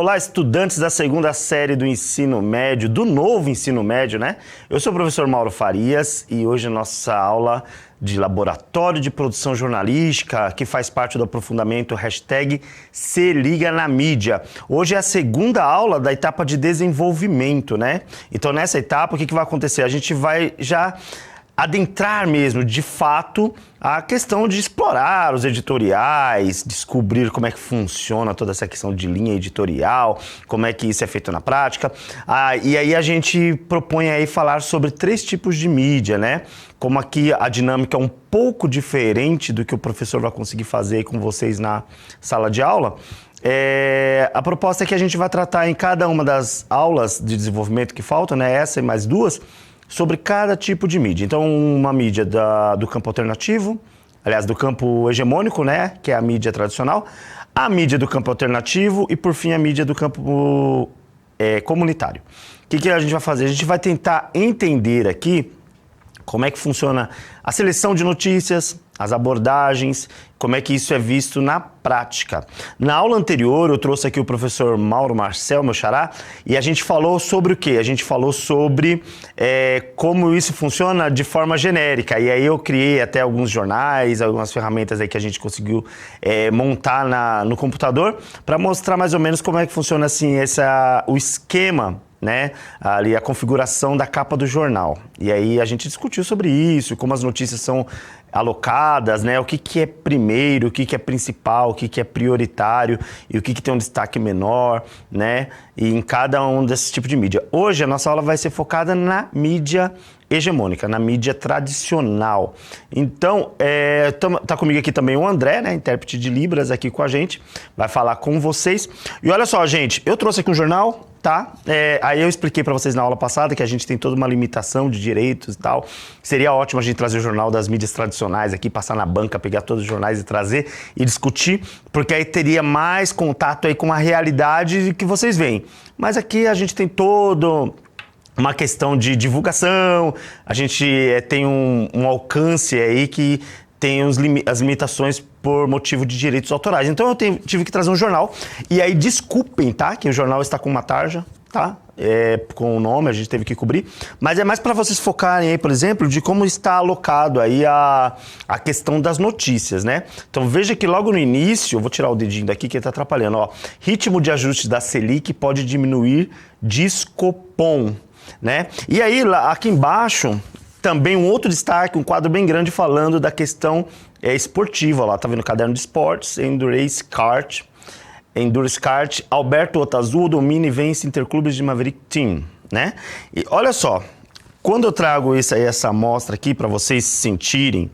Olá, estudantes da segunda série do ensino médio, do novo ensino médio, né? Eu sou o professor Mauro Farias e hoje a nossa aula de Laboratório de Produção Jornalística, que faz parte do aprofundamento hashtag Se Liga na Mídia. Hoje é a segunda aula da etapa de desenvolvimento, né? Então nessa etapa, o que vai acontecer? A gente vai já adentrar mesmo, de fato, a questão de explorar os editoriais, descobrir como é que funciona toda essa questão de linha editorial, como é que isso é feito na prática. E aí a gente propõe aí falar sobre 3 tipos de mídia, né? Como aqui a dinâmica é um pouco diferente do que o professor vai conseguir fazer com vocês na sala de aula, a proposta é que a gente vai tratar em cada uma das aulas de desenvolvimento que faltam, né? Essa e mais 2, sobre cada tipo de mídia. Então, uma mídia do campo alternativo, aliás, do campo hegemônico, né, que é a mídia tradicional, a mídia do campo alternativo e, por fim, a mídia do campo comunitário. O que a gente vai fazer? A gente vai tentar entender aqui como é que funciona a seleção de notícias, as abordagens, como é que isso é visto na prática. Na aula anterior, eu trouxe aqui o professor Mauro Marcel, meu xará, e a gente falou sobre o quê? A gente falou sobre como isso funciona de forma genérica. E aí eu criei até alguns jornais, algumas ferramentas aí que a gente conseguiu montar no computador para mostrar mais ou menos como é que funciona assim, o esquema, né, ali a configuração da capa do jornal. E aí a gente discutiu sobre isso, como as notícias são alocadas, né, o que é primeiro, o que é principal, o que é prioritário e o que tem um destaque menor, né, e em cada um desses tipos de mídia. Hoje a nossa aula vai ser focada na mídia hegemônica, na mídia tradicional. Então, tá comigo aqui também o André, né, intérprete de Libras aqui com a gente, vai falar com vocês. E olha só, gente, eu trouxe aqui um jornal, tá? Aí eu expliquei para vocês na aula passada que a gente tem toda uma limitação de direitos e tal. Seria ótimo a gente trazer o jornal das mídias tradicionais aqui, passar na banca, pegar todos os jornais e trazer e discutir, porque aí teria mais contato aí com a realidade que vocês veem. Mas aqui a gente tem todo uma questão de divulgação, a gente tem um alcance aí que tem as limitações por motivo de direitos autorais. Então eu tive que trazer um jornal, e aí desculpem, tá? Que o jornal está com uma tarja, tá? Com o nome, a gente teve que cobrir, mas é mais para vocês focarem aí, por exemplo, de como está alocado aí a questão das notícias, né? Então veja que logo no início, eu vou tirar o dedinho daqui que ele tá atrapalhando, ó. Ritmo de ajuste da Selic pode diminuir Discopom, né? E aí, aqui embaixo, também um outro destaque, um quadro bem grande falando da questão esportiva. Lá, tá vendo o caderno de esportes, Endurance Kart, Alberto Otazu domina e vence Interclubes de Maverick Team, né? E olha só, quando eu trago essa amostra aqui para vocês sentirem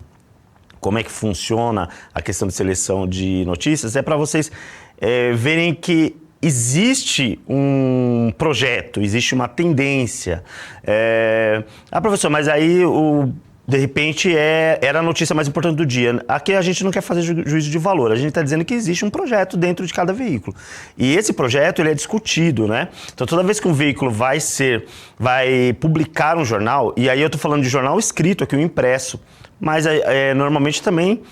como é que funciona a questão de seleção de notícias, é para vocês verem que existe um projeto, existe uma tendência. Professor, mas aí de repente era a notícia mais importante do dia. Aqui a gente não quer fazer juízo de valor, a gente está dizendo que existe um projeto dentro de cada veículo. E esse projeto ele é discutido, né? Então toda vez que um veículo vai publicar um jornal, e aí eu estou falando de jornal escrito aqui, o impresso, mas normalmente também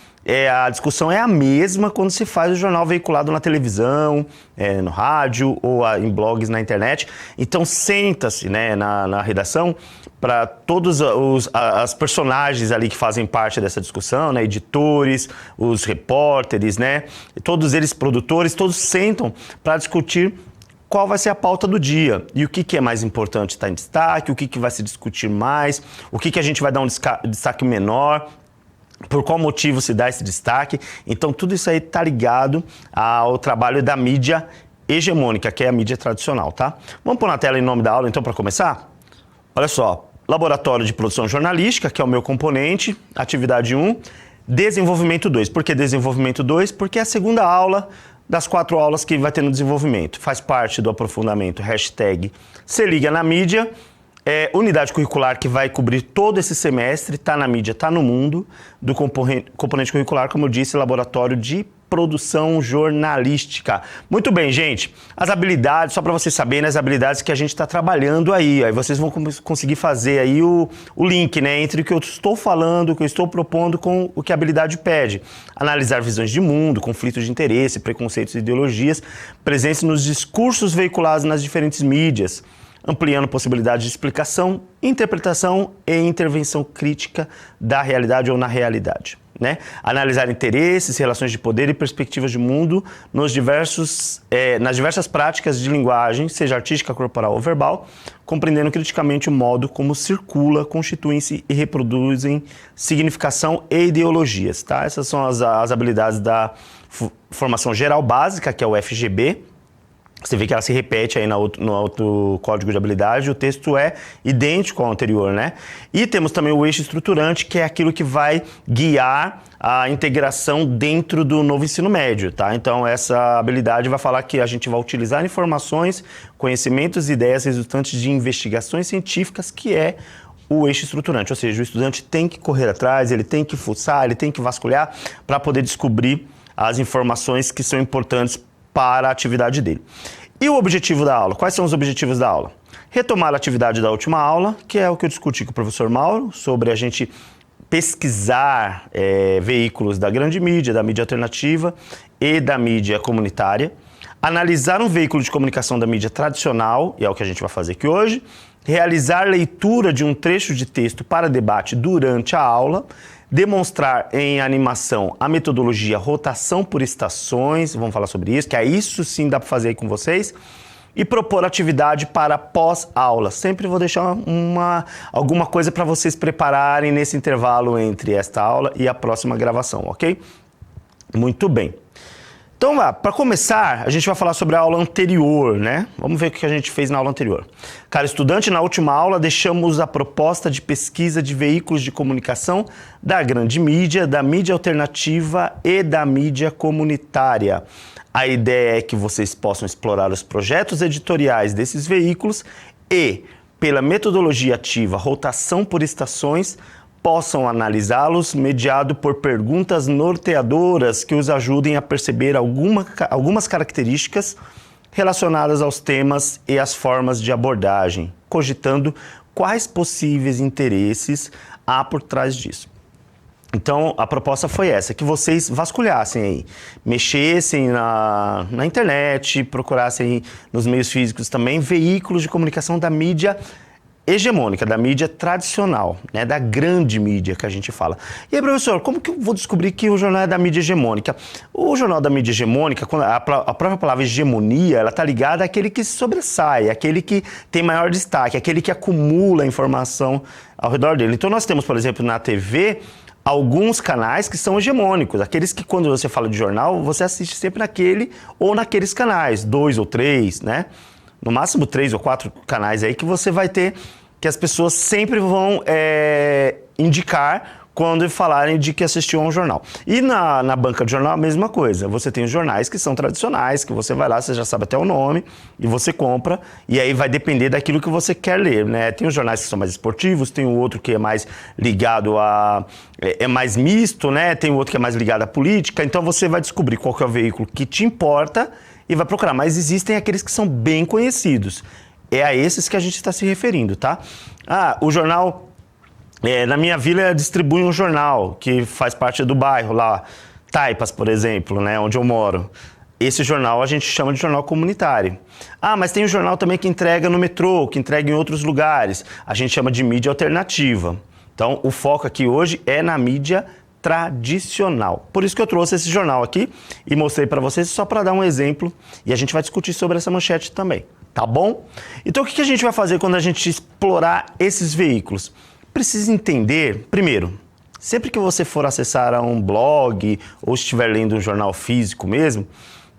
a discussão é a mesma quando se faz o jornal veiculado na televisão, no rádio ou em blogs na internet. Então senta-se, né, na redação para todos as personagens ali que fazem parte dessa discussão, né, editores, os repórteres, né, todos eles produtores, todos sentam para discutir qual vai ser a pauta do dia e o que é mais importante estar em destaque, o que vai se discutir mais, o que a gente vai dar um destaque menor, por qual motivo se dá esse destaque. Então tudo isso aí está ligado ao trabalho da mídia hegemônica, que é a mídia tradicional, tá? Vamos pôr na tela em nome da aula então para começar? Olha só, Laboratório de Produção Jornalística, que é o meu componente, atividade 1, desenvolvimento 2. Por que desenvolvimento 2? Porque é a segunda aula das 4 aulas que vai ter no desenvolvimento. Faz parte do aprofundamento hashtag Se Liga na Mídia. unidade curricular que vai cobrir todo esse semestre, está na mídia, está no mundo, do componente curricular, como eu disse, laboratório de produção jornalística. Muito bem, gente. As habilidades, só para vocês saberem, as habilidades que a gente está trabalhando aí. Aí vocês vão conseguir fazer aí o link, né, entre o que eu estou falando, o que eu estou propondo com o que a habilidade pede. Analisar visões de mundo, conflitos de interesse, preconceitos e ideologias presentes nos discursos veiculados nas diferentes mídias, ampliando possibilidades de explicação, interpretação e intervenção crítica da realidade ou na realidade. Né? Analisar interesses, relações de poder e perspectivas de mundo nas diversas práticas de linguagem, seja artística, corporal ou verbal, compreendendo criticamente o modo como circula, constituem-se e reproduzem significação e ideologias. Tá? Essas são as habilidades da formação geral básica, que é o FGB. Você vê que ela se repete aí no outro código de habilidade, o texto é idêntico ao anterior, né? E temos também o eixo estruturante, que é aquilo que vai guiar a integração dentro do novo ensino médio, tá? Então, essa habilidade vai falar que a gente vai utilizar informações, conhecimentos e ideias resultantes de investigações científicas, que é o eixo estruturante, ou seja, o estudante tem que correr atrás, ele tem que fuçar, ele tem que vasculhar para poder descobrir as informações que são importantes para a atividade dele. E o objetivo da aula? Quais são os objetivos da aula? Retomar a atividade da última aula, que é o que eu discuti com o professor Mauro, sobre a gente pesquisar veículos da grande mídia, da mídia alternativa e da mídia comunitária. Analisar um veículo de comunicação da mídia tradicional, e é o que a gente vai fazer aqui hoje. Realizar leitura de um trecho de texto para debate durante a aula. Demonstrar em animação a metodologia rotação por estações, vamos falar sobre isso, que é isso sim dá para fazer aí com vocês, e propor atividade para pós-aula. Sempre vou deixar alguma coisa para vocês prepararem nesse intervalo entre esta aula e a próxima gravação, ok? Muito bem. Então, para começar, a gente vai falar sobre a aula anterior, né? Vamos ver o que a gente fez na aula anterior. Cara estudante, na última aula deixamos a proposta de pesquisa de veículos de comunicação da grande mídia, da mídia alternativa e da mídia comunitária. A ideia é que vocês possam explorar os projetos editoriais desses veículos e, pela metodologia ativa rotação por estações, possam analisá-los mediado por perguntas norteadoras que os ajudem a perceber algumas características relacionadas aos temas e às formas de abordagem, cogitando quais possíveis interesses há por trás disso. Então, a proposta foi essa, que vocês vasculhassem aí, mexessem na internet, procurassem nos meios físicos também veículos de comunicação da mídia hegemônica, da mídia tradicional, né, da grande mídia que a gente fala. E aí, professor, como que eu vou descobrir que o jornal é da mídia hegemônica? O jornal da mídia hegemônica, a própria palavra hegemonia, ela está ligada àquele que se sobressai, àquele que tem maior destaque, àquele que acumula informação ao redor dele. Então, nós temos, por exemplo, na TV, alguns canais que são hegemônicos, aqueles que quando você fala de jornal, você assiste sempre naquele ou naqueles canais, 2 ou 3, né? No máximo 3 ou 4 canais aí que você vai ter, que as pessoas sempre vão indicar quando falarem de que assistiu a um jornal. E na banca de jornal a mesma coisa, você tem os jornais que são tradicionais, que você vai lá, você já sabe até o nome, e você compra, e aí vai depender daquilo que você quer ler, né? Tem os jornais que são mais esportivos, tem o outro que é mais ligado é mais misto, né? Tem o outro que é mais ligado à política, então você vai descobrir qual que é o veículo que te importa, e vai procurar, mas existem aqueles que são bem conhecidos. É a esses que a gente está se referindo, tá? O jornal, na minha vila distribui um jornal que faz parte do bairro lá, Taipas, por exemplo, né, onde eu moro. Esse jornal a gente chama de jornal comunitário. Mas tem um jornal também que entrega no metrô, que entrega em outros lugares. A gente chama de mídia alternativa. Então, o foco aqui hoje é na mídia tradicional. Por isso que eu trouxe esse jornal aqui e mostrei para vocês só para dar um exemplo e a gente vai discutir sobre essa manchete também, tá bom? Então o que a gente vai fazer quando a gente explorar esses veículos? Precisa entender, primeiro, sempre que você for acessar a um blog ou estiver lendo um jornal físico mesmo,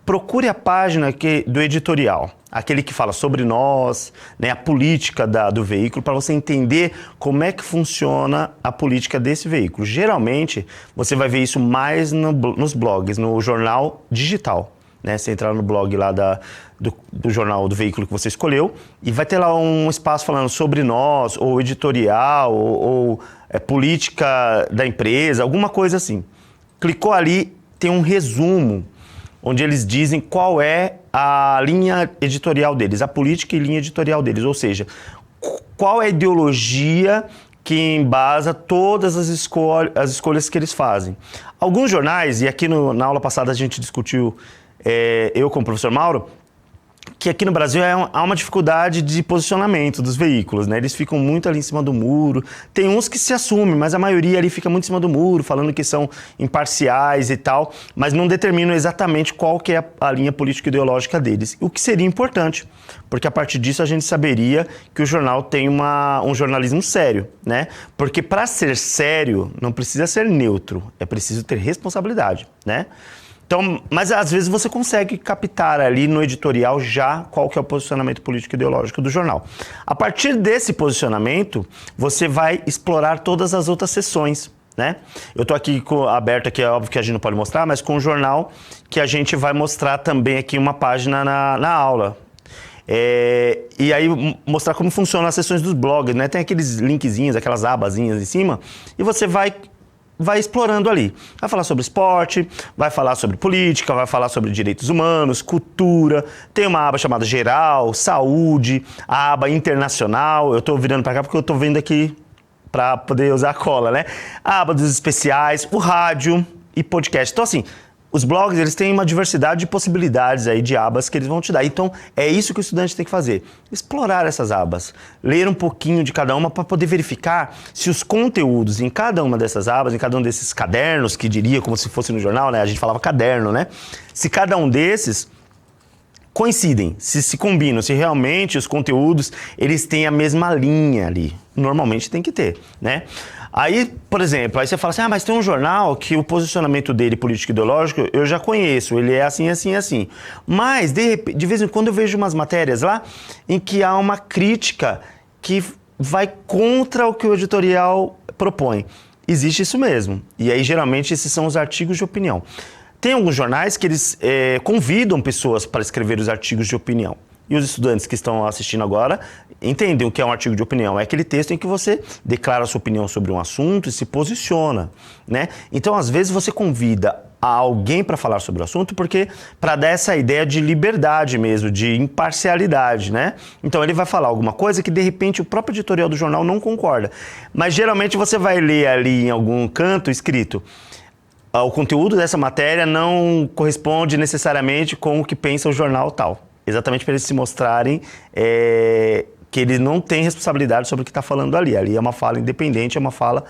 procure a página do editorial, aquele que fala sobre nós, né, a política do veículo, para você entender como é que funciona a política desse veículo. Geralmente, você vai ver isso mais nos blogs, no jornal digital, né? Você entra no blog lá do jornal, do veículo que você escolheu, e vai ter lá um espaço falando sobre nós, ou editorial, ou política da empresa, alguma coisa assim. Clicou ali, tem um resumo, onde eles dizem qual é a linha editorial deles, a política e linha editorial deles, ou seja, qual é a ideologia que embasa todas as escolhas que eles fazem. Alguns jornais, e aqui na aula passada a gente discutiu, eu com o professor Mauro, que aqui no Brasil há uma dificuldade de posicionamento dos veículos, né? Eles ficam muito ali em cima do muro. Tem uns que se assumem, mas a maioria ali fica muito em cima do muro, falando que são imparciais e tal, mas não determinam exatamente qual que é a linha político-ideológica deles. O que seria importante, porque a partir disso a gente saberia que o jornal tem um jornalismo sério, né? Porque para ser sério não precisa ser neutro, é preciso ter responsabilidade, né? Então, mas às vezes você consegue captar ali no editorial já qual que é o posicionamento político e ideológico do jornal. A partir desse posicionamento, você vai explorar todas as outras seções, né? Eu estou aqui aberto aqui, é óbvio que a gente não pode mostrar, mas com o jornal que a gente vai mostrar também aqui uma página na aula. E aí mostrar como funcionam as seções dos blogs, né? Tem aqueles linkzinhos, aquelas abazinhas em cima, e você vai explorando ali. Vai falar sobre esporte, vai falar sobre política, vai falar sobre direitos humanos, cultura. Tem uma aba chamada geral, saúde, a aba internacional. Eu estou virando para cá porque eu estou vendo aqui para poder usar a cola, né? A aba dos especiais, o rádio e podcast. Então, assim, os blogs, eles têm uma diversidade de possibilidades aí de abas que eles vão te dar. Então, é isso que o estudante tem que fazer. Explorar essas abas. Ler um pouquinho de cada uma para poder verificar se os conteúdos em cada uma dessas abas, em cada um desses cadernos, que diria como se fosse no jornal, né? A gente falava caderno, né? Se cada um desses coincidem, se combinam, se realmente os conteúdos, eles têm a mesma linha ali. Normalmente tem que ter, né? Aí, por exemplo, aí você fala assim, mas tem um jornal que o posicionamento dele político-ideológico eu já conheço, ele é assim, assim, assim. Mas, de vez em quando eu vejo umas matérias lá em que há uma crítica que vai contra o que o editorial propõe. Existe isso mesmo. E aí, geralmente, esses são os artigos de opinião. Tem alguns jornais que eles convidam pessoas para escrever os artigos de opinião. E os estudantes que estão assistindo agora entendem o que é um artigo de opinião. É aquele texto em que você declara a sua opinião sobre um assunto e se posiciona, né? Então, às vezes, você convida alguém para falar sobre o assunto porque para dar essa ideia de liberdade mesmo, de imparcialidade, né? Então, ele vai falar alguma coisa que, de repente, o próprio editorial do jornal não concorda. Mas, geralmente, você vai ler ali em algum canto escrito: o conteúdo dessa matéria não corresponde necessariamente com o que pensa o jornal tal. Exatamente para eles se mostrarem que ele não tem responsabilidade sobre o que está falando ali. Ali é uma fala independente, é uma fala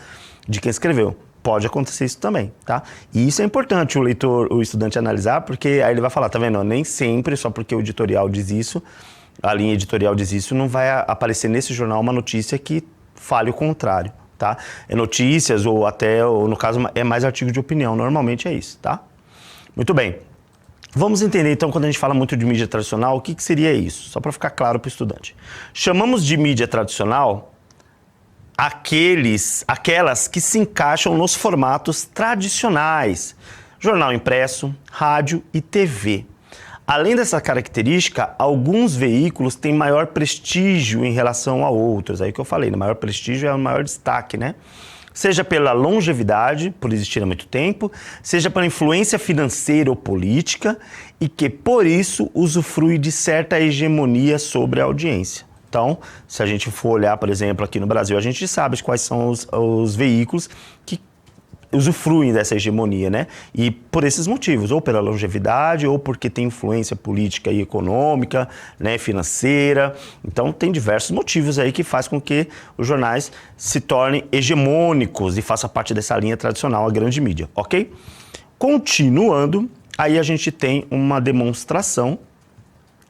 de quem escreveu. Pode acontecer isso também, tá? E isso é importante o estudante analisar, porque aí ele vai falar, tá vendo? Nem sempre, só porque o editorial diz isso, a linha editorial diz isso, não vai aparecer nesse jornal uma notícia que fale o contrário, tá? É notícias ou até, ou no caso, é mais artigo de opinião. Normalmente é isso, tá? Muito bem. Vamos entender, então, quando a gente fala muito de mídia tradicional, o que seria isso? Só para ficar claro para o estudante. Chamamos de mídia tradicional aquelas que se encaixam nos formatos tradicionais. Jornal impresso, rádio e TV. Além dessa característica, alguns veículos têm maior prestígio em relação a outros. Aí que eu falei, né? Maior prestígio é o maior destaque, né? Seja pela longevidade, por existir há muito tempo, seja pela influência financeira ou política, e que, por isso, usufrui de certa hegemonia sobre a audiência. Então, se a gente for olhar, por exemplo, aqui no Brasil, a gente sabe quais são os veículos que usufruem dessa hegemonia, né? E por esses motivos, ou pela longevidade, ou porque tem influência política e econômica, né, financeira. Então, tem diversos motivos aí que faz com que os jornais se tornem hegemônicos e façam parte dessa linha tradicional, a grande mídia, ok? Continuando, aí a gente tem uma demonstração,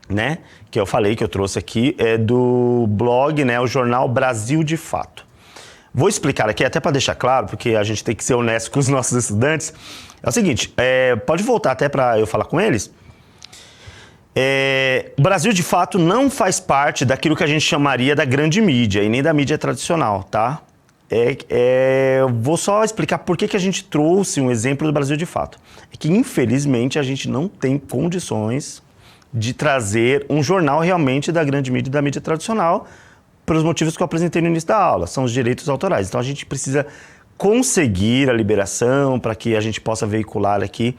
né, que eu falei, que eu trouxe aqui, do blog, né, o jornal Brasil de Fato. Vou explicar aqui, até para deixar claro, porque a gente tem que ser honesto com os nossos estudantes. É o seguinte, pode voltar até para eu falar com eles. O Brasil, de fato, não faz parte daquilo que a gente chamaria da grande mídia e nem da mídia tradicional, tá? eu vou só explicar por que a gente trouxe um exemplo do Brasil de Fato. É que, infelizmente, a gente não tem condições de trazer um jornal realmente da grande mídia e da mídia tradicional, pelos motivos que eu apresentei no início da aula, são os direitos autorais. Então, a gente precisa conseguir a liberação para que a gente possa veicular aqui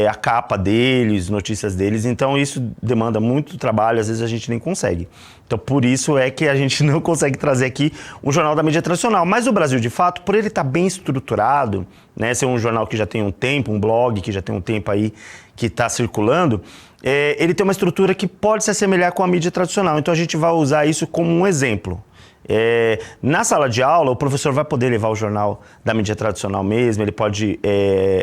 a capa deles, notícias deles. Então, isso demanda muito trabalho, às vezes a gente nem consegue. Então, por isso é que a gente não consegue trazer aqui um jornal da mídia tradicional. Mas o Brasil, de Fato, por ele estar bem estruturado, né, ser um jornal que já tem um tempo, um blog que já tem um tempo aí que está circulando, ele tem uma estrutura que pode se assemelhar com a mídia tradicional. Então, a gente vai usar isso como um exemplo. Na sala de aula, o professor vai poder levar o jornal da mídia tradicional mesmo, ele pode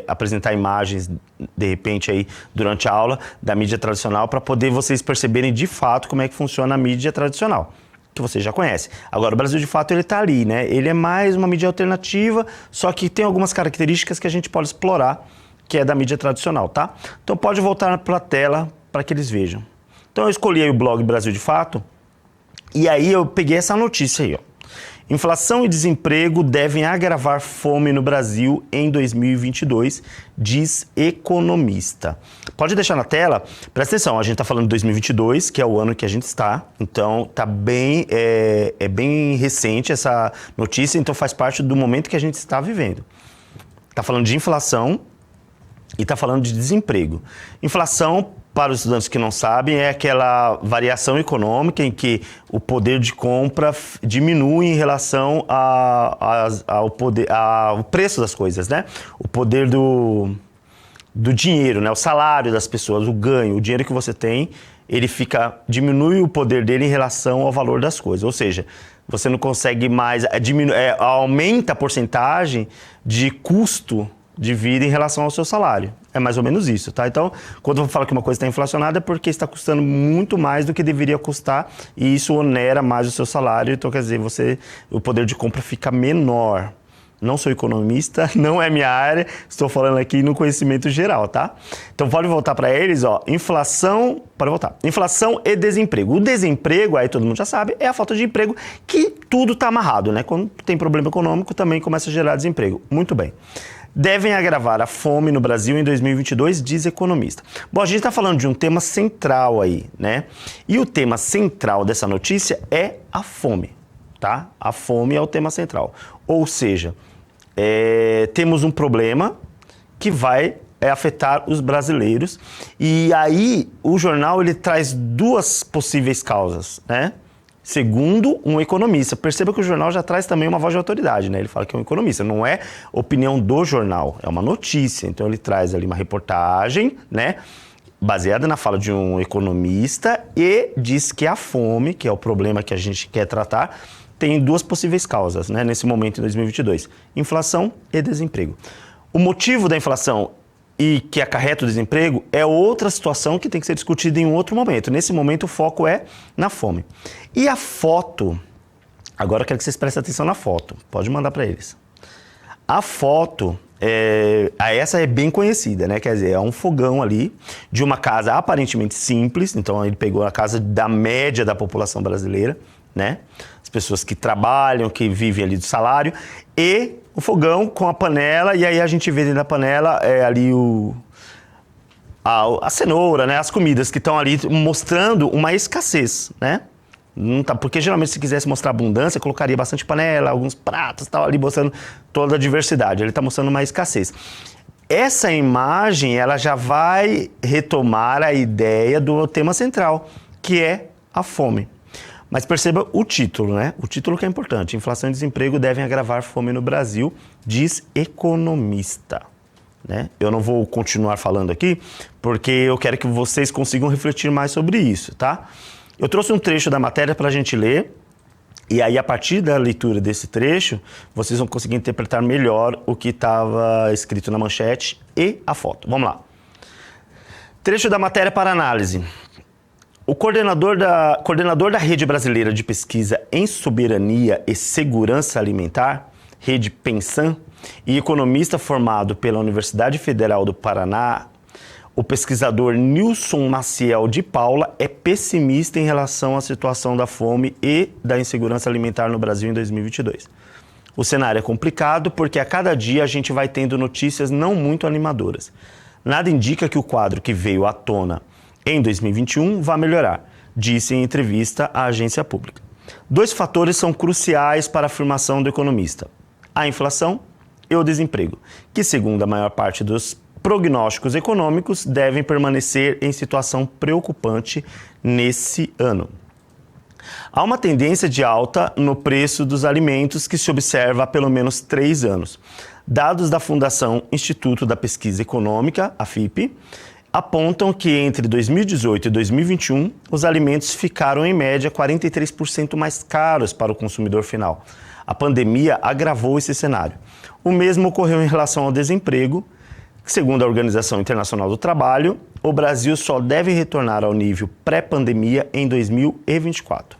apresentar imagens, de repente, aí, durante a aula da mídia tradicional, para poder vocês perceberem de fato como é que funciona a mídia tradicional, que vocês já conhecem. Agora, o Brasil de Fato, ele está ali, né? Ele é mais uma mídia alternativa, só que tem algumas características que a gente pode explorar, que é da mídia tradicional, tá? Então, pode voltar para a tela para que eles vejam. Então, eu escolhi aí o blog Brasil de Fato, e aí eu peguei essa notícia aí, ó. Inflação e desemprego devem agravar fome no Brasil em 2022, diz economista. Pode deixar na tela, presta atenção, a gente está falando de 2022, que é o ano que a gente está, então tá bem, é bem recente essa notícia, então faz parte do momento que a gente está vivendo. Está falando de inflação e está falando de desemprego. Inflação, para os estudantes que não sabem, é aquela variação econômica em que o poder de compra diminui em relação ao preço das coisas, né? O poder do dinheiro, né? O salário das pessoas, o ganho, o dinheiro que você tem, ele diminui o poder dele em relação ao valor das coisas. Ou seja, você não consegue mais, aumenta a porcentagem de custo de vida em relação ao seu salário. É mais ou menos isso, tá? Então, quando eu falo que uma coisa está inflacionada é porque está custando muito mais do que deveria custar e isso onera mais o seu salário. Então, quer dizer, o poder de compra fica menor. Não sou economista, não é minha área, estou falando aqui no conhecimento geral, tá? Então, pode voltar para eles, ó. Inflação, pode voltar. Inflação e desemprego. O desemprego, aí todo mundo já sabe, é a falta de emprego, que tudo está amarrado, né? Quando tem problema econômico, também começa a gerar desemprego. Muito bem. Devem agravar a fome no Brasil em 2022, diz economista. Bom, a gente está falando de um tema central aí, né? E o tema central dessa notícia é a fome, tá? A fome é o tema central. Ou seja, temos um problema que vai afetar os brasileiros. E aí, o jornal, ele traz duas possíveis causas, né? Segundo um economista. Perceba que o jornal já traz também uma voz de autoridade, né? Ele fala que é um economista, não é opinião do jornal, é uma notícia. Então ele traz ali uma reportagem, né? Baseada na fala de um economista e diz que a fome, que é o problema que a gente quer tratar, tem duas possíveis causas, né? Nesse momento em 2022, inflação e desemprego. O motivo da inflação e que acarreta o desemprego é outra situação que tem que ser discutida em um outro momento. Nesse momento, o foco é na fome. E a foto, agora eu quero que vocês prestem atenção na foto, pode mandar para eles. A foto, essa é bem conhecida, né? Quer dizer, é um fogão ali de uma casa aparentemente simples, então ele pegou a casa da média da população brasileira, né? As pessoas que trabalham, que vivem ali do salário, e o fogão com a panela, e aí a gente vê dentro da panela ali a cenoura, né? As comidas que estão ali mostrando uma escassez, né? Não tá, porque geralmente se quisesse mostrar abundância, colocaria bastante panela, alguns pratos, tal, ali mostrando toda a diversidade. Ele está mostrando uma escassez. Essa imagem, ela já vai retomar a ideia do tema central, que é a fome. Mas perceba o título, né? O título que é importante. Inflação e desemprego devem agravar fome no Brasil, diz economista. Né? Eu não vou continuar falando aqui, porque eu quero que vocês consigam refletir mais sobre isso, tá? Eu trouxe um trecho da matéria para a gente ler, e aí a partir da leitura desse trecho, vocês vão conseguir interpretar melhor o que estava escrito na manchete e a foto. Vamos lá. Trecho da matéria para análise. O coordenador da Rede Brasileira de Pesquisa em Soberania e Segurança Alimentar, Rede Pensan, e economista formado pela Universidade Federal do Paraná, o pesquisador Nilson Maciel de Paula é pessimista em relação à situação da fome e da insegurança alimentar no Brasil em 2022. O cenário é complicado porque a cada dia a gente vai tendo notícias não muito animadoras. Nada indica que o quadro que veio à tona em 2021 vá melhorar, disse em entrevista à agência pública. 2 fatores são cruciais para a afirmação do economista: a inflação e o desemprego, que, segundo a maior parte dos prognósticos econômicos, devem permanecer em situação preocupante nesse ano. Há uma tendência de alta no preço dos alimentos que se observa há pelo menos 3 anos. Dados da Fundação Instituto da Pesquisa Econômica, a FIPE, apontam que entre 2018 e 2021, os alimentos ficaram em média 43% mais caros para o consumidor final. A pandemia agravou esse cenário. O mesmo ocorreu em relação ao desemprego. Segundo a Organização Internacional do Trabalho, o Brasil só deve retornar ao nível pré-pandemia em 2024.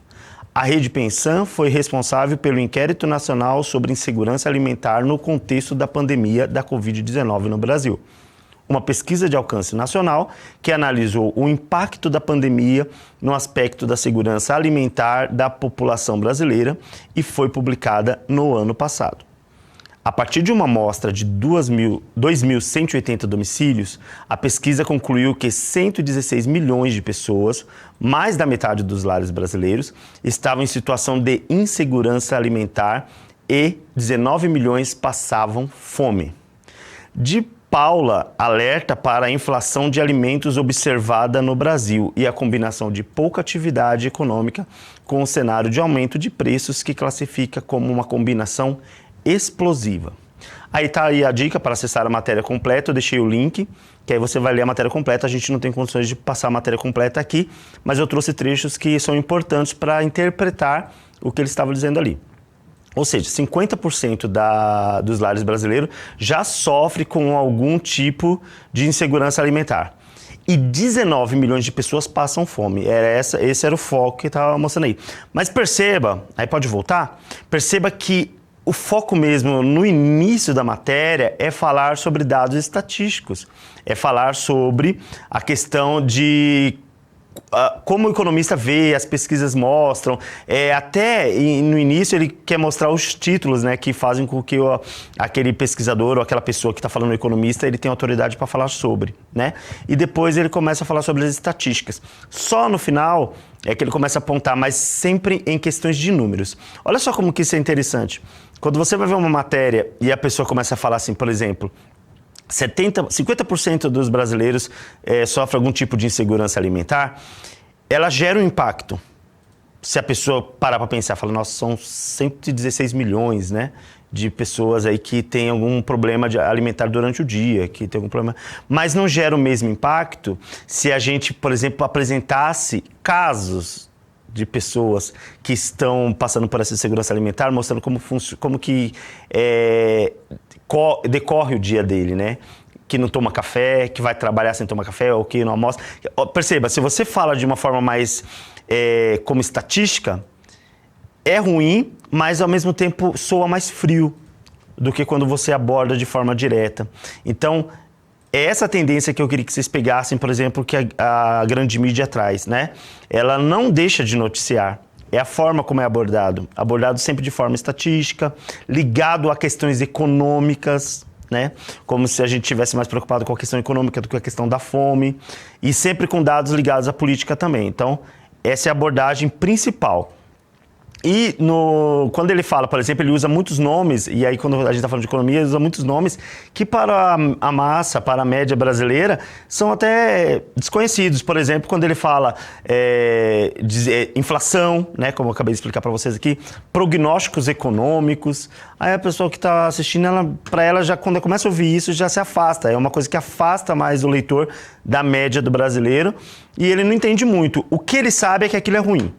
A Rede Pensan foi responsável pelo Inquérito Nacional sobre Insegurança Alimentar no contexto da pandemia da Covid-19 no Brasil. Uma pesquisa de alcance nacional que analisou o impacto da pandemia no aspecto da segurança alimentar da população brasileira e foi publicada no ano passado. A partir de uma amostra de 2.180 domicílios, a pesquisa concluiu que 116 milhões de pessoas, mais da metade dos lares brasileiros, estavam em situação de insegurança alimentar e 19 milhões passavam fome. De Paula alerta para a inflação de alimentos observada no Brasil e a combinação de pouca atividade econômica com o cenário de aumento de preços que classifica como uma combinação explosiva. Aí tá aí a dica para acessar a matéria completa, eu deixei o link, que aí você vai ler a matéria completa. A gente não tem condições de passar a matéria completa aqui, mas eu trouxe trechos que são importantes para interpretar o que ele estava dizendo ali. Ou seja, 50% dos lares brasileiros já sofre com algum tipo de insegurança alimentar. E 19 milhões de pessoas passam fome. Esse era o foco que estava mostrando aí. Mas perceba, aí pode voltar, perceba que o foco mesmo no início da matéria é falar sobre dados estatísticos, é falar sobre a questão de como o economista vê, as pesquisas mostram, até no início ele quer mostrar os títulos, né, que fazem com que aquele pesquisador ou aquela pessoa que está falando economista, ele tenha autoridade para falar sobre, né? E depois ele começa a falar sobre as estatísticas. Só no final é que ele começa a apontar, mas sempre em questões de números. Olha só como que isso é interessante. Quando você vai ver uma matéria e a pessoa começa a falar assim, por exemplo, 50% dos brasileiros sofrem algum tipo de insegurança alimentar, ela gera um impacto. Se a pessoa parar para pensar, fala, nossa, são 116 milhões, né, de pessoas aí que têm algum problema alimentar durante o dia, que tem algum problema. Mas não gera o mesmo impacto se a gente, por exemplo, apresentasse casos de pessoas que estão passando por essa insegurança alimentar, mostrando como que decorre o dia dele, né? Que não toma café, que vai trabalhar sem tomar café, ou que não almoça. Perceba, se você fala de uma forma mais como estatística, é ruim, mas ao mesmo tempo soa mais frio do que quando você aborda de forma direta. Então, é essa tendência que eu queria que vocês pegassem, por exemplo, que a grande mídia traz, né? Ela não deixa de noticiar. É a forma como é abordado sempre de forma estatística, ligado a questões econômicas, né? Como se a gente estivesse mais preocupado com a questão econômica do que a questão da fome, e sempre com dados ligados à política também. Então, essa é a abordagem principal. E quando ele fala, por exemplo, ele usa muitos nomes, e aí quando a gente está falando de economia, ele usa muitos nomes que para a massa, para a média brasileira, são até desconhecidos. Por exemplo, quando ele fala de inflação, né, como eu acabei de explicar para vocês aqui, prognósticos econômicos, aí a pessoa que está assistindo, para ela, já quando começa a ouvir isso, já se afasta. É uma coisa que afasta mais o leitor da média do brasileiro, e ele não entende muito. O que ele sabe é que aquilo é ruim,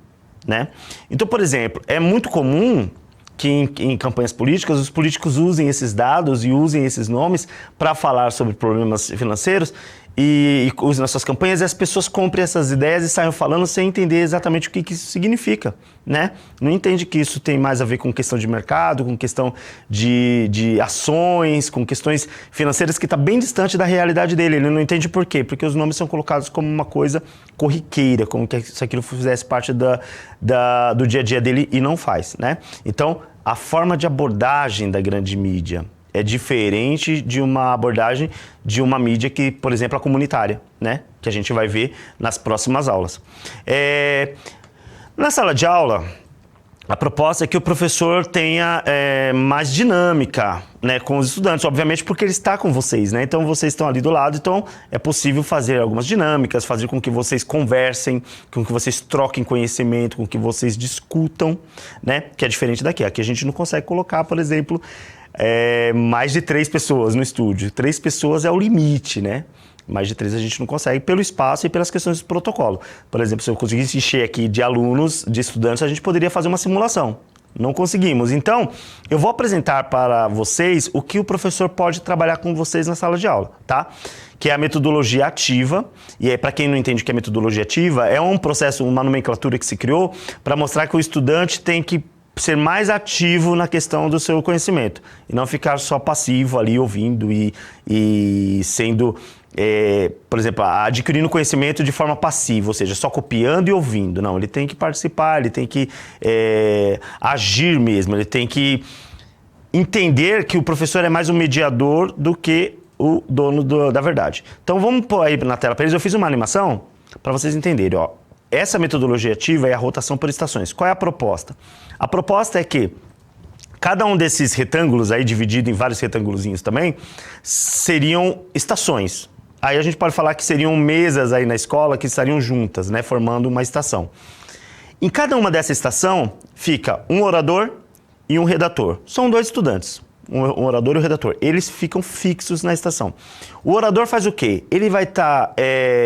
né? Então, por exemplo, é muito comum que em campanhas políticas os políticos usem esses dados e usem esses nomes para falar sobre problemas financeiros e usem nas suas campanhas, e as pessoas comprem essas ideias e saiam falando sem entender exatamente o que isso significa, né? Não entende que isso tem mais a ver com questão de mercado, com questão de ações, com questões financeiras que está bem distante da realidade dele. Ele não entende por quê? Porque os nomes são colocados como uma coisa corriqueira, como se aquilo fizesse parte do dia a dia dele, e não faz, né? Então, a forma de abordagem da grande mídia é diferente de uma abordagem de uma mídia que, por exemplo, a comunitária, né? Que a gente vai ver nas próximas aulas. Na sala de aula, a proposta é que o professor tenha mais dinâmica, né, com os estudantes, obviamente porque ele está com vocês, né? Então vocês estão ali do lado, então é possível fazer algumas dinâmicas, fazer com que vocês conversem, com que vocês troquem conhecimento, com que vocês discutam, né? Que é diferente daqui. Aqui a gente não consegue colocar, por exemplo, mais de 3 pessoas no estúdio. 3 pessoas é o limite, né? Mais de 3 a gente não consegue pelo espaço e pelas questões do protocolo. Por exemplo, se eu conseguisse encher aqui de alunos, de estudantes, a gente poderia fazer uma simulação. Não conseguimos. Então, eu vou apresentar para vocês o que o professor pode trabalhar com vocês na sala de aula, tá? Que é a metodologia ativa. E aí, para quem não entende o que é metodologia ativa, é um processo, uma nomenclatura que se criou para mostrar que o estudante tem que ser mais ativo na questão do seu conhecimento e não ficar só passivo ali ouvindo e sendo, por exemplo, adquirindo conhecimento de forma passiva, ou seja, só copiando e ouvindo. Não, ele tem que participar, ele tem que agir mesmo, ele tem que entender que o professor é mais um mediador do que o dono da verdade. Então vamos pôr aí na tela para eles. Eu fiz uma animação para vocês entenderem, ó. Essa metodologia ativa é a rotação por estações. Qual é a proposta? A proposta é que cada um desses retângulos aí, dividido em vários retângulozinhos também, seriam estações. Aí a gente pode falar que seriam mesas aí na escola que estariam juntas, né, formando uma estação. Em cada uma dessa estação fica um orador e um redator. São 2 estudantes. Um orador e um redator. Eles ficam fixos na estação. O orador faz o quê? Ele vai estar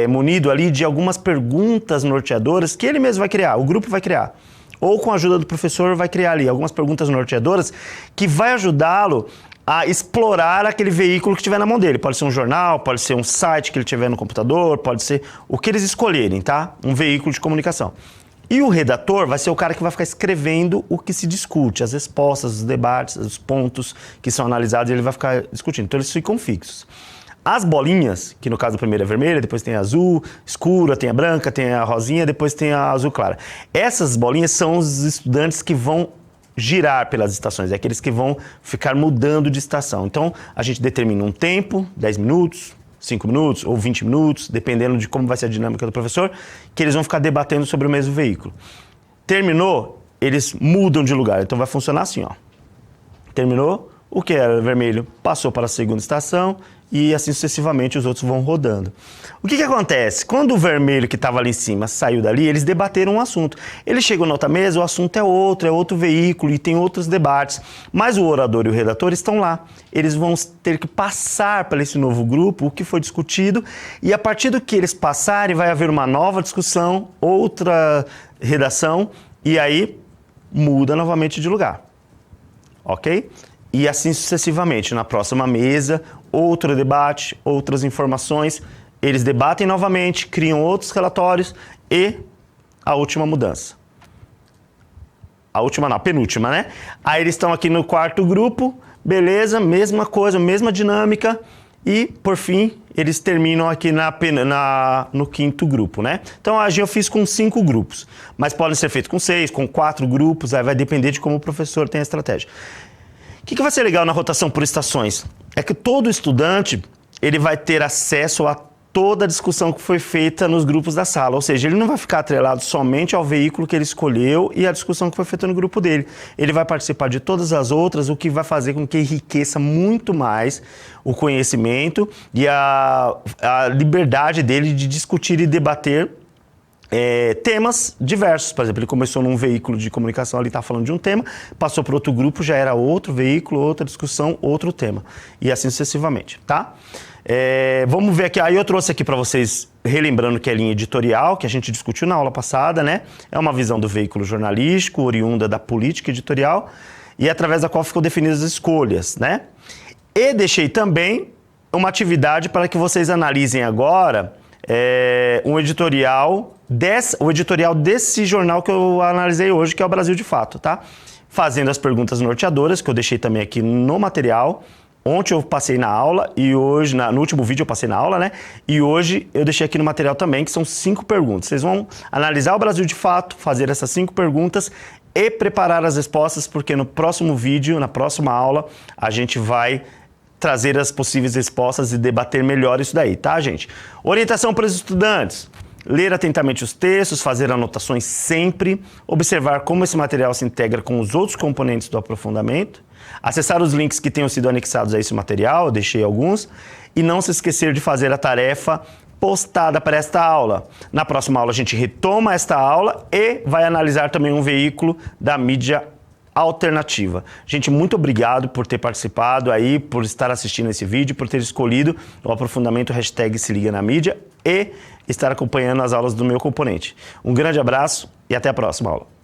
munido ali de algumas perguntas norteadoras que ele mesmo vai criar, o grupo vai criar. Ou com a ajuda do professor vai criar ali algumas perguntas norteadoras que vai ajudá-lo a explorar aquele veículo que tiver na mão dele. Pode ser um jornal, pode ser um site que ele tiver no computador, pode ser o que eles escolherem, tá? Um veículo de comunicação. E o redator vai ser o cara que vai ficar escrevendo o que se discute, as respostas, os debates, os pontos que são analisados, ele vai ficar discutindo. Então eles ficam fixos. As bolinhas, que no caso a primeira é vermelha, depois tem a azul escura, tem a branca, tem a rosinha, depois tem a azul clara. Essas bolinhas são os estudantes que vão girar pelas estações, é aqueles que vão ficar mudando de estação. Então a gente determina um tempo, 10 minutos, 5 minutos ou 20 minutos, dependendo de como vai ser a dinâmica do professor, que eles vão ficar debatendo sobre o mesmo veículo. Terminou, eles mudam de lugar. Então vai funcionar assim, ó. Terminou, o que era vermelho passou para a segunda estação e assim sucessivamente os outros vão rodando. O que acontece? Quando o vermelho que estava ali em cima saiu dali, eles debateram um assunto. Ele chegou na outra mesa, o assunto é outro veículo e tem outros debates. Mas o orador e o redator estão lá. Eles vão ter que passar para esse novo grupo o que foi discutido e a partir do que eles passarem vai haver uma nova discussão, outra redação e aí muda novamente de lugar. Ok? E assim sucessivamente. Na próxima mesa, outro debate, outras informações. Eles debatem novamente, criam outros relatórios e a última mudança. A última não, a penúltima, né? Aí eles estão aqui no 4º grupo, beleza, mesma coisa, mesma dinâmica. E, por fim, eles terminam aqui no 5º grupo, né? Então, a eu fiz com 5 grupos. Mas podem ser feitos com 6, com 4 grupos, aí vai depender de como o professor tem a estratégia. O que vai ser legal na rotação por estações? É que todo estudante ele vai ter acesso a toda a discussão que foi feita nos grupos da sala. Ou seja, ele não vai ficar atrelado somente ao veículo que ele escolheu e à discussão que foi feita no grupo dele. Ele vai participar de todas as outras, o que vai fazer com que enriqueça muito mais o conhecimento e a liberdade dele de discutir e debater temas diversos. Por exemplo, ele começou num veículo de comunicação, ele está falando de um tema, passou para outro grupo, já era outro veículo, outra discussão, outro tema. E assim sucessivamente, tá? Vamos ver aqui, aí eu trouxe aqui para vocês, relembrando que é a linha editorial, que a gente discutiu na aula passada, né? É uma visão do veículo jornalístico, oriunda da política editorial, e através da qual ficam definidas as escolhas, né? E deixei também uma atividade para que vocês analisem agora o editorial desse jornal que eu analisei hoje, que é o Brasil de Fato, tá? Fazendo as perguntas norteadoras, que eu deixei também aqui no material. Ontem eu passei na aula e hoje, no último vídeo eu passei na aula, né? E hoje eu deixei aqui no material também, que são 5 perguntas. Vocês vão analisar o Brasil de Fato, fazer essas 5 perguntas e preparar as respostas, porque no próximo vídeo, na próxima aula, a gente vai trazer as possíveis respostas e debater melhor isso daí, tá, gente? Orientação para os estudantes. Ler atentamente os textos, fazer anotações sempre, observar como esse material se integra com os outros componentes do aprofundamento, acessar os links que tenham sido anexados a esse material, eu deixei alguns, e não se esquecer de fazer a tarefa postada para esta aula. Na próxima aula a gente retoma esta aula e vai analisar também um veículo da mídia alternativa. Gente, muito obrigado por ter participado aí, por estar assistindo esse vídeo, por ter escolhido o aprofundamento #Se Liga na Mídia e estar acompanhando as aulas do meu componente. Um grande abraço e até a próxima aula.